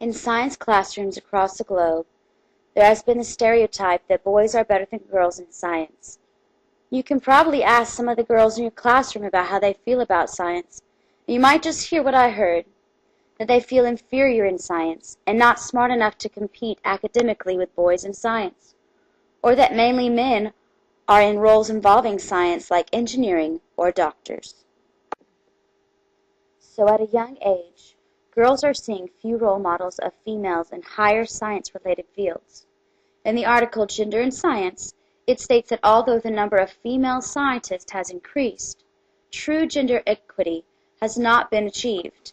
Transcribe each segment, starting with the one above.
In science classrooms across the globe, there has been the stereotype that boys are better than girls in science. You can probably ask some of the girls in your classroom about how they feel about science, and you might just hear what I heard, that they feel inferior in science and not smart enough to compete academically with boys in science, or that mainly men are in roles involving science like engineering or doctors. So at a young age, girls are seeing few role models of females in higher science-related fields. In the article Gender in Science, it states that although the number of female scientists has increased, true gender equity has not been achieved.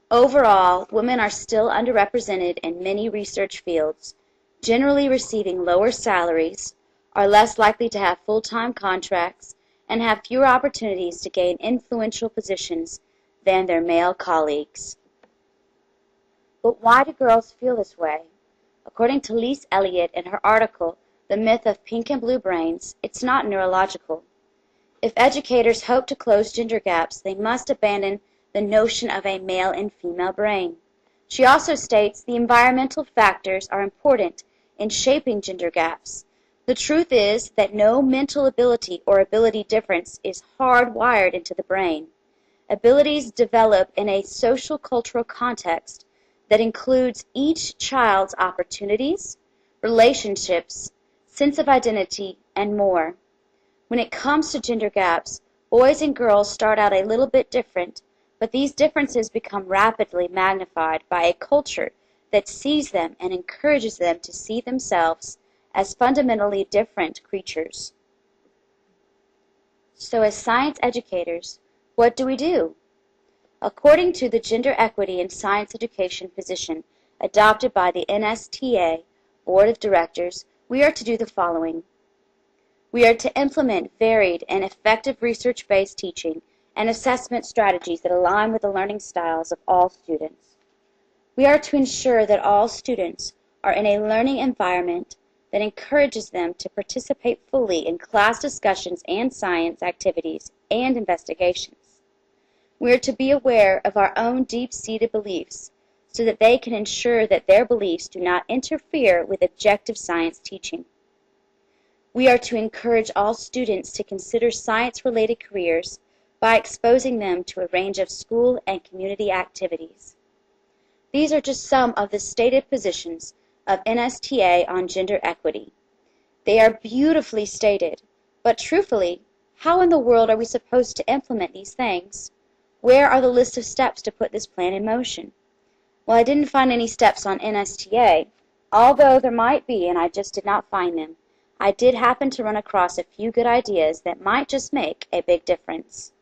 Overall, women are still underrepresented in many research fields, generally receiving lower salaries, are less likely to have full-time contracts, and have fewer opportunities to gain influential positions than their male colleagues. But why do girls feel this way? According to Lise Eliot in her article, The Myth of Pink and Blue Brains, it's not neurological. If educators hope to close gender gaps, they must abandon the notion of a male and female brain. She also states the environmental factors are important in shaping gender gaps. The truth is that no mental ability or ability difference is hardwired into the brain. Abilities develop in a social cultural context that includes each child's opportunities, relationships, sense of identity, and more. When it comes to gender gaps, boys and girls start out a little bit different, but these differences become rapidly magnified by a culture that sees them and encourages them to see themselves as fundamentally different creatures. So as science educators, what do? According to the Gender Equity in Science Education position adopted by the NSTA Board of Directors, we are to do the following. We are to implement varied and effective research-based teaching and assessment strategies that align with the learning styles of all students. We are to ensure that all students are in a learning environment that encourages them to participate fully in class discussions and science activities and investigations. We are to be aware of our own deep-seated beliefs so that they can ensure that their beliefs do not interfere with objective science teaching. We are to encourage all students to consider science-related careers by exposing them to a range of school and community activities. These are just some of the stated positions of NSTA on gender equity. They are beautifully stated, but truthfully, how in the world are we supposed to implement these things? Where are the list of steps to put this plan in motion? Well, I didn't find any steps on NSTA, although there might be, and I just did not find them. I did happen to run across a few good ideas that might just make a big difference.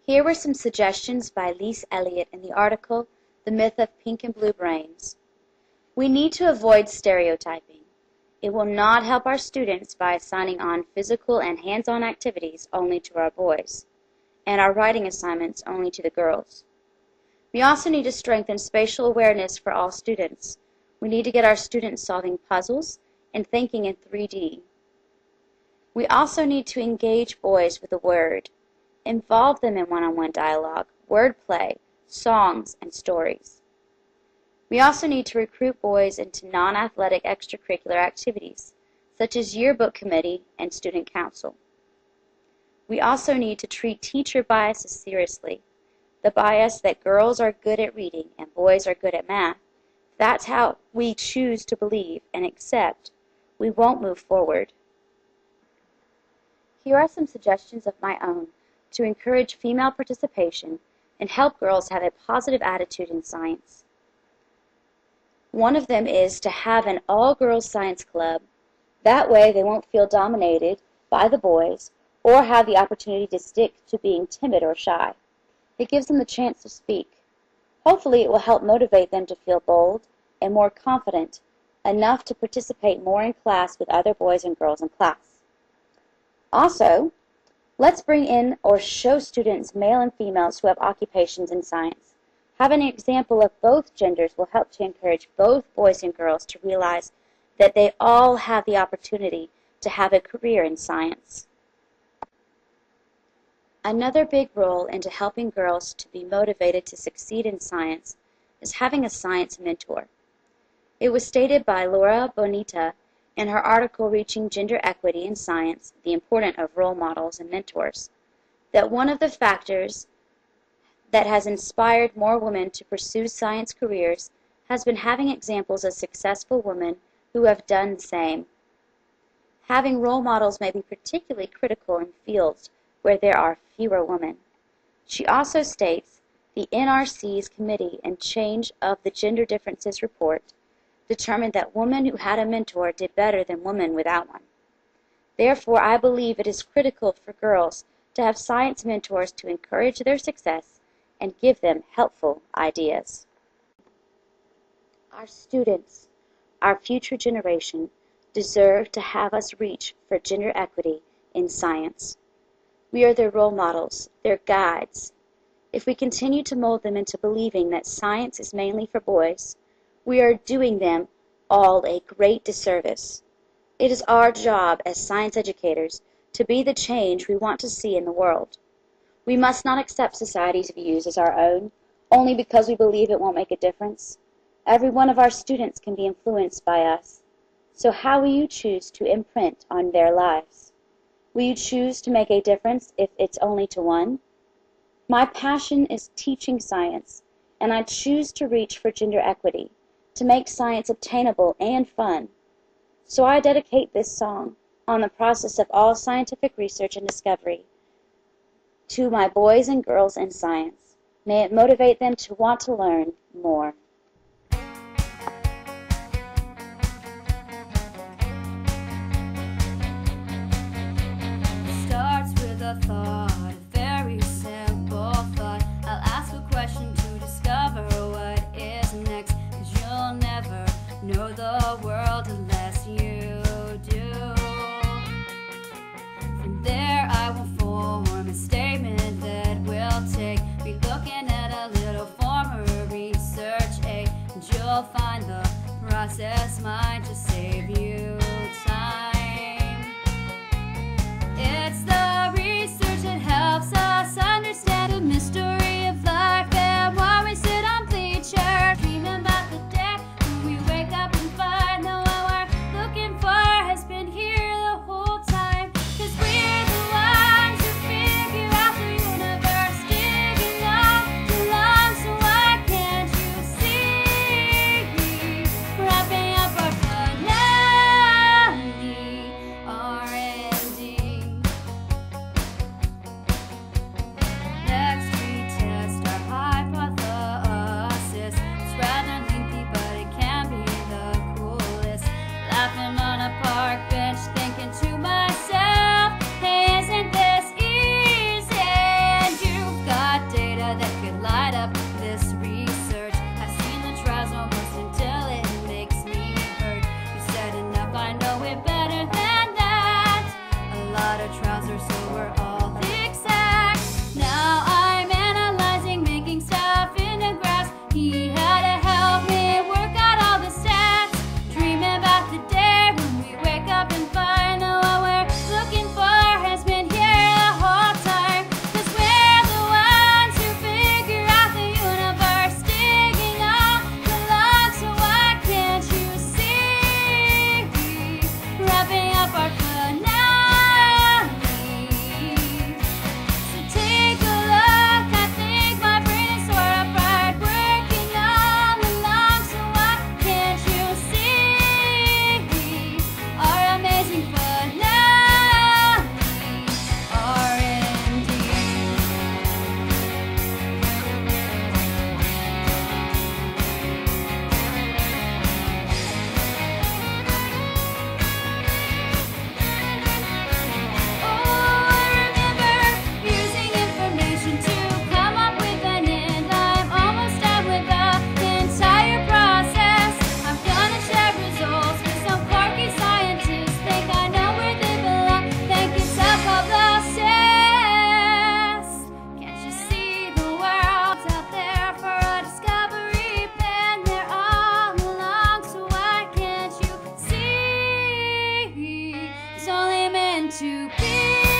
Here were some suggestions by Lise Eliot in the article, The Myth of Pink and Blue Brains. We need to avoid stereotyping. It will not help our students by assigning on physical and hands-on activities only to our boys, and our writing assignments only to the girls. We also need to strengthen spatial awareness for all students. We need to get our students solving puzzles and thinking in 3D. We also need to engage boys with a word, involve them in one-on-one dialogue, wordplay, songs, and stories. We also need to recruit boys into non-athletic extracurricular activities, such as yearbook committee and student council. We also need to treat teacher biases seriously. The bias that girls are good at reading and boys are good at math, that's how we choose to believe and accept, we won't move forward. Here are some suggestions of my own to encourage female participation and help girls have a positive attitude in science. One of them is to have an all-girls science club. That way they won't feel dominated by the boys or have the opportunity to stick to being timid or shy. It gives them the chance to speak. Hopefully it will help motivate them to feel bold and more confident enough to participate more in class with other boys and girls in class. Also, let's bring in or show students, male and females, who have occupations in science. Having an example of both genders will help to encourage both boys and girls to realize that they all have the opportunity to have a career in science. Another big role into helping girls to be motivated to succeed in science is having a science mentor. It was stated by Laura Bonita in her article Reaching Gender Equity in Science, The Importance of Role Models and Mentors, that one of the factors that has inspired more women to pursue science careers has been having examples of successful women who have done the same. Having role models may be particularly critical in fields where there are fewer women. She also states the NRC's Committee and Change of the Gender Differences report determined that women who had a mentor did better than women without one. Therefore, I believe it is critical for girls to have science mentors to encourage their success and give them helpful ideas. Our students, our future generation, deserve to have us reach for gender equity in science. We are their role models, their guides. If we continue to mold them into believing that science is mainly for boys, we are doing them all a great disservice. It is our job as science educators to be the change we want to see in the world. We must not accept society's views as our own only because we believe it won't make a difference. Every one of our students can be influenced by us. So how will you choose to imprint on their lives? Will you choose to make a difference if it's only to one? My passion is teaching science, and I choose to reach for gender equity, to make science obtainable and fun. So I dedicate this song on the process of all scientific research and discovery to my boys and girls in science. May it motivate them to want to learn more. It starts with a thought, a very simple thought. I'll ask a question to discover what is next, 'cause you'll never know the world unless you do. From there I will form a statement that will be looking at a little former research aid, and you'll find the process might just save you time. It's the research that helps us understand the mystery of life, and while we sit on bleachers dreaming about the day when we wake up and find that what we're looking for has been here the whole time. 'Cause we're the ones who figure out the universe, digging all too long, so why can't you see? Wrapping up our finale, R&D. Next we test our hypothesis. It's rather lengthy, but it can be the coolest. Laughing on a park bench, thinking to myself, hey, isn't this easy? And you've got data that could light up this research. I've seen the trials almost until it makes me hurt. You said enough, I know it better than that. A lot of trials are so we're all exact. Now I'm analyzing, making stuff into graphs. He had to help me work out all the stats. Dreaming about the day when we wake up and find that what we're looking for has been here the whole time. 'Cause we're the ones who figure out the universe, digging all the long, so why can't you see? Wrapping up our finale. So take a look, I think my brain is sort of fried, working all along, so why can't you see? Our amazing finale, R&D. Oh, I remember using information to come up with an end. I'm almost done with the entire process. I'm gonna share results with some quirky scientists. Think I know where they belong. Think it's self-obsessed. Can't you see the world's out there for a discovery? Been there all along, so why can't you see? It's only meant to be.